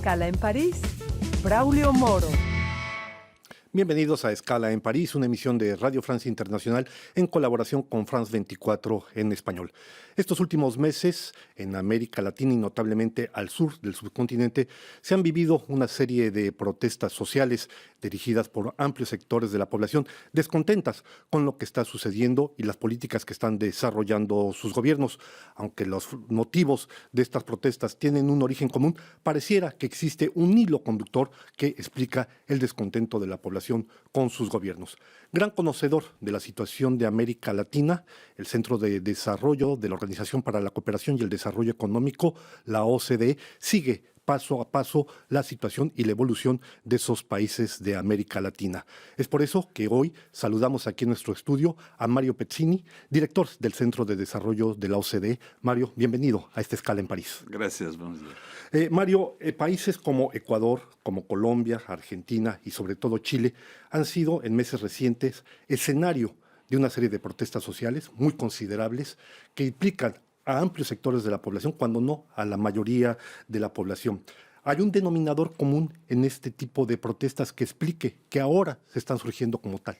Escala en París, Braulio Moro. Bienvenidos a Escala en París, una emisión de Radio Francia Internacional en colaboración con France 24 en español. Estos últimos meses, en América Latina y notablemente al sur del subcontinente, se han vivido una serie de protestas sociales dirigidas por amplios sectores de la población descontentas con lo que está sucediendo y las políticas que están desarrollando sus gobiernos. Aunque los motivos de estas protestas tienen un origen común, pareciera que existe un hilo conductor que explica el descontento de la población con sus gobiernos. Gran conocedor de la situación de América Latina, el Centro de Desarrollo de la Organización para la Cooperación y el Desarrollo Económico, la OCDE, sigue paso a paso la situación y la evolución de esos países de América Latina. Es por eso que hoy saludamos aquí en nuestro estudio a Mario Pezzini, director del Centro de Desarrollo de la OCDE. Mario, bienvenido a esta Escala en París. Gracias, buenos días. Mario, países como Ecuador, como Colombia, Argentina y sobre todo Chile han sido en meses recientes escenario de una serie de protestas sociales muy considerables que implican a amplios sectores de la población, cuando no a la mayoría de la población. ¿Hay un denominador común en este tipo de protestas que explique que ahora se están surgiendo como tal?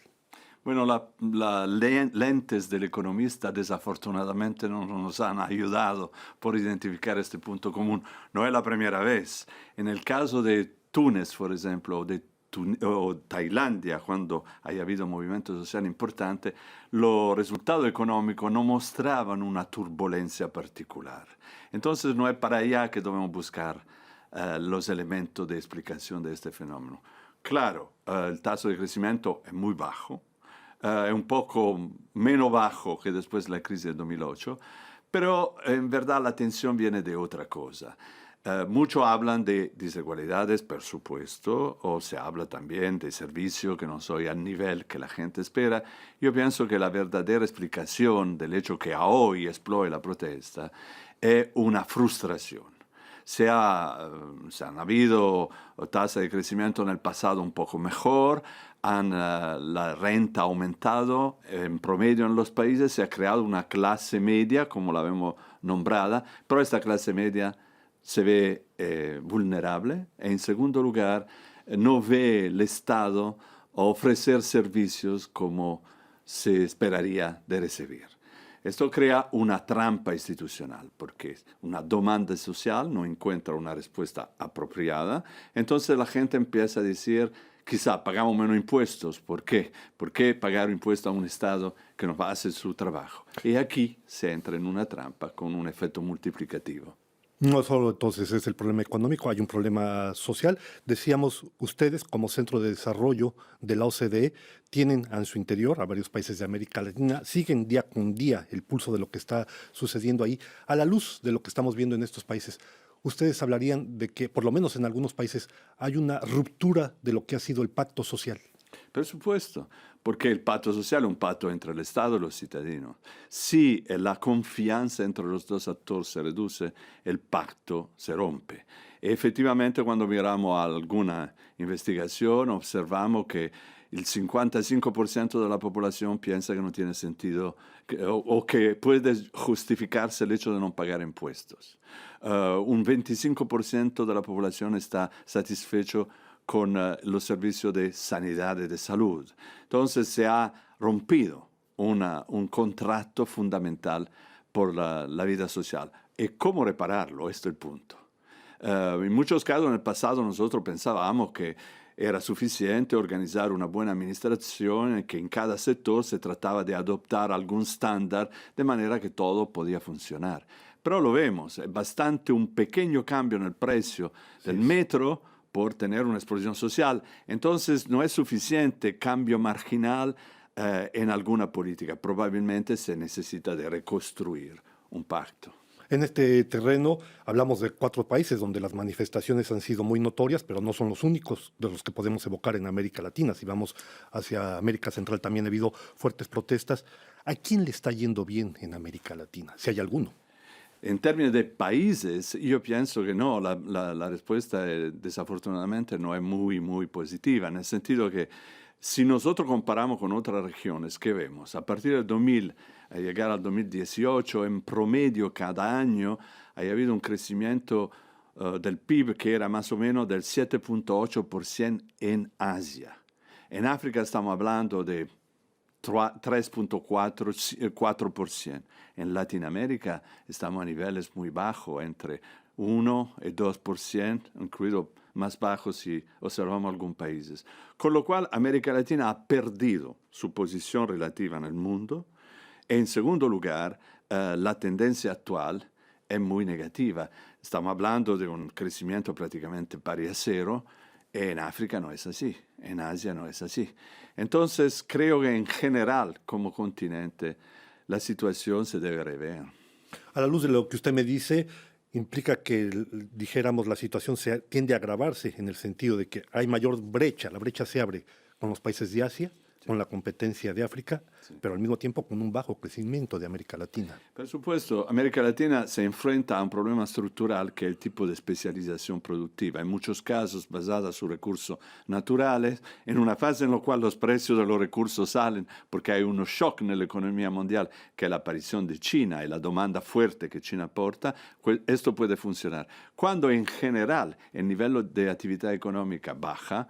Bueno, las lentes del economista desafortunadamente no nos han ayudado por identificar este punto común. No es la primera vez. En el caso de Túnez, por ejemplo, o Tailandia, cuando haya habido movimiento social importante, los resultados económicos no mostraban una turbulencia particular. Entonces no es para allá que debemos buscar los elementos de explicación de este fenómeno. Claro, el tasso de crecimiento es muy bajo, es un poco menos bajo que después de la crisis del 2008, pero en verdad la tensión viene de otra cosa. Muchos hablan de desigualdades, por supuesto, o se habla también de servicios que no son al nivel que la gente espera. Yo pienso que la verdadera explicación del hecho que hoy explode la protesta es una frustración. Se han habido tasas de crecimiento en el pasado un poco mejor, la renta ha aumentado en promedio en los países, se ha creado una clase media, como la vemos nombrada, pero esta clase media se ve vulnerable e en segundo lugar no ve el Estado ofrecer servicios como se esperaría de recibir. Esto crea una trampa institucional porque una demanda social no encuentra una respuesta apropiada, entonces la gente empieza a decir quizá pagamos menos impuestos. ¿Por qué? ¿Por qué pagar impuestos a un Estado que no hace su trabajo? Y aquí se entra en una trampa con un efecto multiplicativo. No solo entonces es el problema económico, hay un problema social. Decíamos, ustedes como Centro de Desarrollo de la OCDE tienen en su interior a varios países de América Latina, siguen día con día el pulso de lo que está sucediendo ahí. A la luz de lo que estamos viendo en estos países, ustedes hablarían de que, por lo menos en algunos países, hay una ruptura de lo que ha sido el pacto social. Por supuesto, porque el pacto social es un pacto entre el Estado y los ciudadanos. Si la confianza entre los dos actores se reduce, el pacto se rompe. Y efectivamente, cuando miramos alguna investigación, observamos que el 55% de la población piensa que no tiene sentido o que puede justificarse el hecho de no pagar impuestos. Un 25% de la población está satisfecho con los servicios de sanidad y de salud. Entonces se ha rompido un contrato fundamental por la vida social. ¿Y cómo repararlo? Este es el punto. En muchos casos en el pasado nosotros pensábamos que era suficiente organizar una buena administración en que en cada sector se trataba de adoptar algún estándar de manera que todo podía funcionar. Pero lo vemos, es bastante un pequeño cambio en el precio del metro por tener una explosión social. Entonces no es suficiente cambio marginal en alguna política. Probablemente se necesita de reconstruir un pacto. En este terreno hablamos de 4 países donde las manifestaciones han sido muy notorias, pero no son los únicos de los que podemos evocar en América Latina. Si vamos hacia América Central también ha habido fuertes protestas. ¿A quién le está yendo bien en América Latina? Si hay alguno. En términos de países, yo pienso que no, la respuesta desafortunadamente no es muy positiva, en el sentido que si nosotros comparamos con otras regiones, ¿qué vemos? A partir del 2000, a llegar al 2018, en promedio cada año ha habido un crecimiento del PIB que era más o menos del 7.8% en Asia. En África estamos hablando de 3.4%. En Latinoamérica estamos a niveles muy bajos, entre 1 y 2%, incluido más bajos si observamos algunos países. Con lo cual, América Latina ha perdido su posición relativa en el mundo. En segundo lugar, la tendencia actual es muy negativa. Estamos hablando de un crecimiento prácticamente pari a cero. En África no es así, en Asia no es así. Entonces, creo que en general, como continente, la situación se debe rever. A la luz de lo que usted me dice, implica que, dijéramos, la situación tiende a agravarse en el sentido de que hay mayor brecha, la brecha se abre con los países de Asia, con la competencia de África, pero al mismo tiempo con un bajo crecimiento de América Latina. Por supuesto, América Latina se enfrenta a un problema estructural que es el tipo de especialización productiva, en muchos casos basada sus recursos naturales, en una fase en la cual los precios de los recursos salen porque hay un shock en la economía mundial, que es la aparición de China y la demanda fuerte que China aporta. Esto puede funcionar. Cuando en general el nivel de actividad económica baja,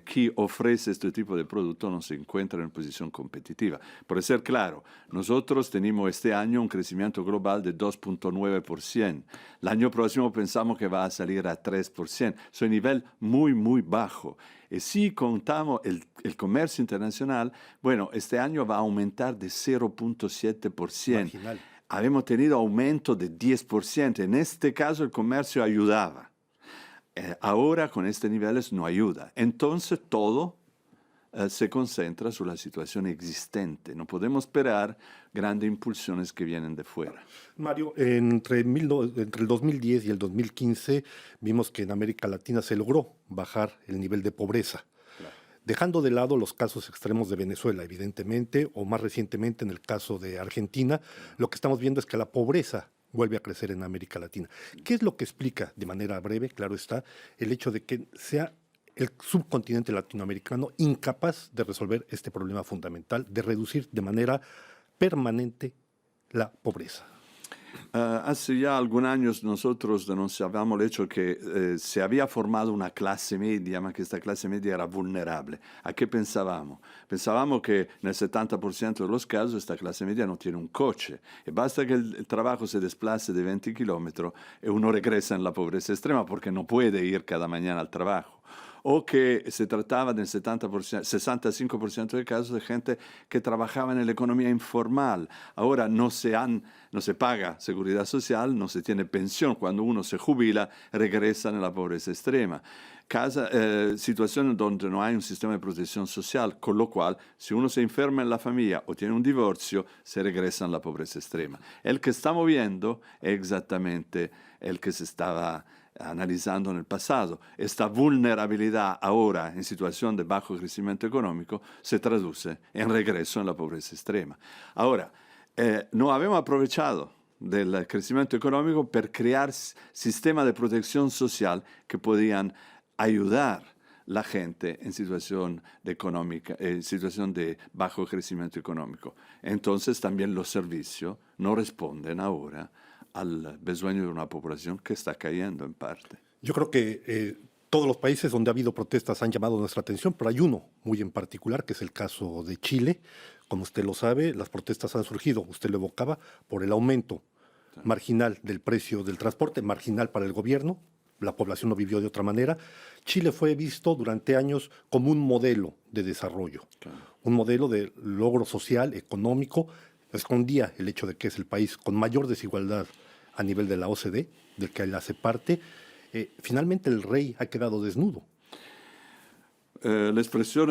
quien ofrece este tipo de producto no se encuentra en posición competitiva. Por ser claro, nosotros tenemos este año un crecimiento global de 2.9%. El año próximo pensamos que va a salir a 3%. Es un nivel muy, muy bajo. Y si contamos el comercio internacional, bueno, este año va a aumentar de 0.7%. Marginal. Habíamos tenido aumento de 10%. En este caso el comercio ayudaba. Ahora con estos niveles no ayuda. Entonces todo se concentra sobre la situación existente. No podemos esperar grandes impulsiones que vienen de fuera. Mario, entre el 2010 y el 2015 vimos que en América Latina se logró bajar el nivel de pobreza, dejando de lado los casos extremos de Venezuela, evidentemente, o más recientemente en el caso de Argentina. Lo que estamos viendo es que la pobreza vuelve a crecer en América Latina. ¿Qué es lo que explica, de manera breve, claro está, el hecho de que sea el subcontinente latinoamericano incapaz de resolver este problema fundamental, de reducir de manera permanente la pobreza? Hace ya algunos años nosotros denunciábamos el hecho que se había formado una clase media, pero que esta clase media era vulnerable. ¿A qué pensábamos? Pensábamos que en el 70% de los casos esta clase media no tiene un coche. Y basta que el trabajo se desplace de 20 kilómetros y uno regresa en la pobreza extrema porque no puede ir cada mañana al trabajo. O que se trataba del 65% de casos de gente que trabajaba en la economía informal. Ahora no se paga seguridad social, no se tiene pensión. Cuando uno se jubila, regresa en la pobreza extrema. Situaciones donde no hay un sistema de protección social, con lo cual, si uno se enferma en la familia o tiene un divorcio, se regresa en la pobreza extrema. El que estamos viendo es exactamente el que se estaba analizando en el pasado. Esta vulnerabilidad ahora en situación de bajo crecimiento económico se traduce en regreso en la pobreza extrema. Ahora, no habíamos aprovechado del crecimiento económico para crear sistemas de protección social que podían ayudar la gente en situación económica, en situación de bajo crecimiento económico. Entonces también los servicios no responden ahora al besoño de una población que está cayendo en parte. Yo creo que todos los países donde ha habido protestas han llamado nuestra atención, pero hay uno muy en particular, que es el caso de Chile. Como usted lo sabe, las protestas han surgido, usted lo evocaba, por el aumento marginal del precio del transporte, marginal para el gobierno. La población lo vivió de otra manera. Chile fue visto durante años como un modelo de desarrollo, un modelo de logro social, económico. Escondía el hecho de que es el país con mayor desigualdad a nivel de la OCDE, del que él hace parte. Finalmente el rey ha quedado desnudo. La expresión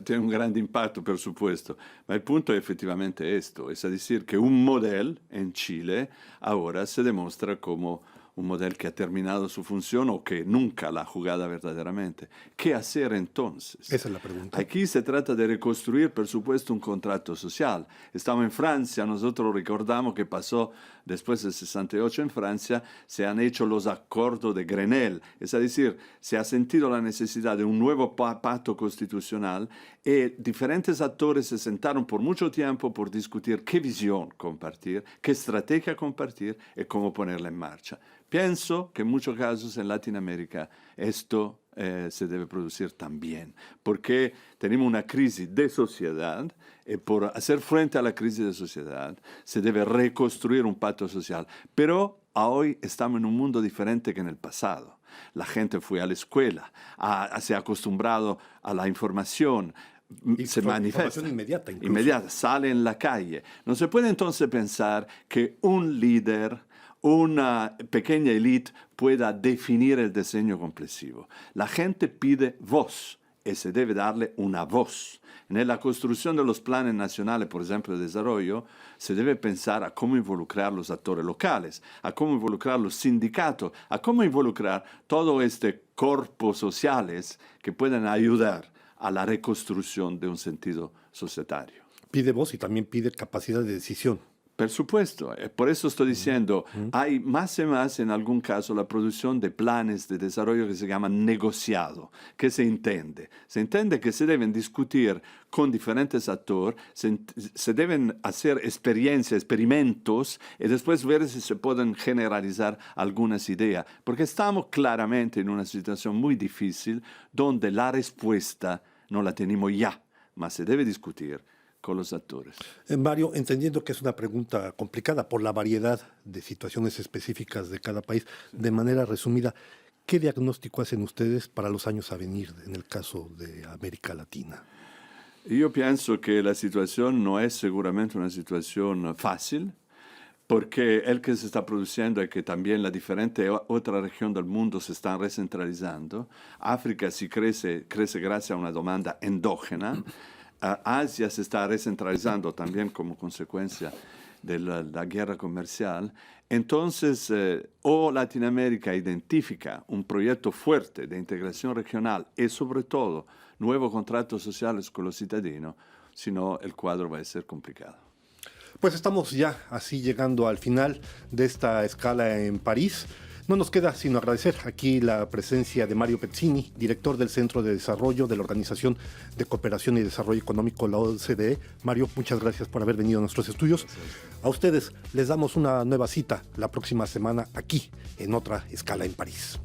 tiene un gran impacto, por supuesto, ma il punto è effettivamente esto, es decir, que un modelo en Chile ahora se demuestra como un modelo que ha terminado su función o que nunca la ha jugado verdaderamente. ¿Qué hacer entonces? Esa es la pregunta. Aquí se trata de reconstruir, por supuesto, un contrato social. Estamos en Francia, nosotros recordamos que pasó después del 68 en Francia, se han hecho los acuerdos de Grenelle, es decir, se ha sentido la necesidad de un nuevo pacto constitucional y diferentes actores se sentaron por mucho tiempo por discutir qué visión compartir, qué estrategia compartir y cómo ponerla en marcha. Pienso que en muchos casos en Latinoamérica esto se debe producir también, porque tenemos una crisis de sociedad y por hacer frente a la crisis de sociedad se debe reconstruir un pacto social. Pero hoy estamos en un mundo diferente que en el pasado. La gente fue a la escuela, se ha acostumbrado a la información, se manifiesta. Inmediata, incluso. Inmediata, sale en la calle. No se puede entonces pensar que un líder, una pequeña élite pueda definir el diseño complejo. La gente pide voz y se debe darle una voz. En la construcción de los planes nacionales, por ejemplo, de desarrollo, se debe pensar a cómo involucrar los actores locales, a cómo involucrar los sindicatos, a cómo involucrar todo este cuerpos sociales que puedan ayudar a la reconstrucción de un sentido societario. Pide voz y también pide capacidad de decisión. Por supuesto, por eso estoy diciendo, hay más y más en algún caso la producción de planes de desarrollo que se llaman negociado. ¿Qué se entiende? Se entiende que se deben discutir con diferentes actores, se deben hacer experiencias, experimentos, y después ver si se pueden generalizar algunas ideas. Porque estamos claramente en una situación muy difícil donde la respuesta no la tenemos ya, mas se debe discutir con los actores. Mario, entendiendo que es una pregunta complicada por la variedad de situaciones específicas de cada país, de manera resumida, ¿qué diagnóstico hacen ustedes para los años a venir en el caso de América Latina? Yo pienso que la situación no es seguramente una situación fácil, porque el que se está produciendo es que también la diferente otra región del mundo se están recentralizando. África sí crece gracias a una demanda endógena. Asia se está recentralizando también como consecuencia de la guerra comercial. Entonces, o Latinoamérica identifica un proyecto fuerte de integración regional y sobre todo nuevos contratos sociales con los ciudadanos, si no el cuadro va a ser complicado. Pues estamos ya así llegando al final de esta escala en París. No nos queda sino agradecer aquí la presencia de Mario Pezzini, director del Centro de Desarrollo de la Organización de Cooperación y Desarrollo Económico, la OCDE. Mario, muchas gracias por haber venido a nuestros estudios. A ustedes les damos una nueva cita la próxima semana aquí en otra escala en París.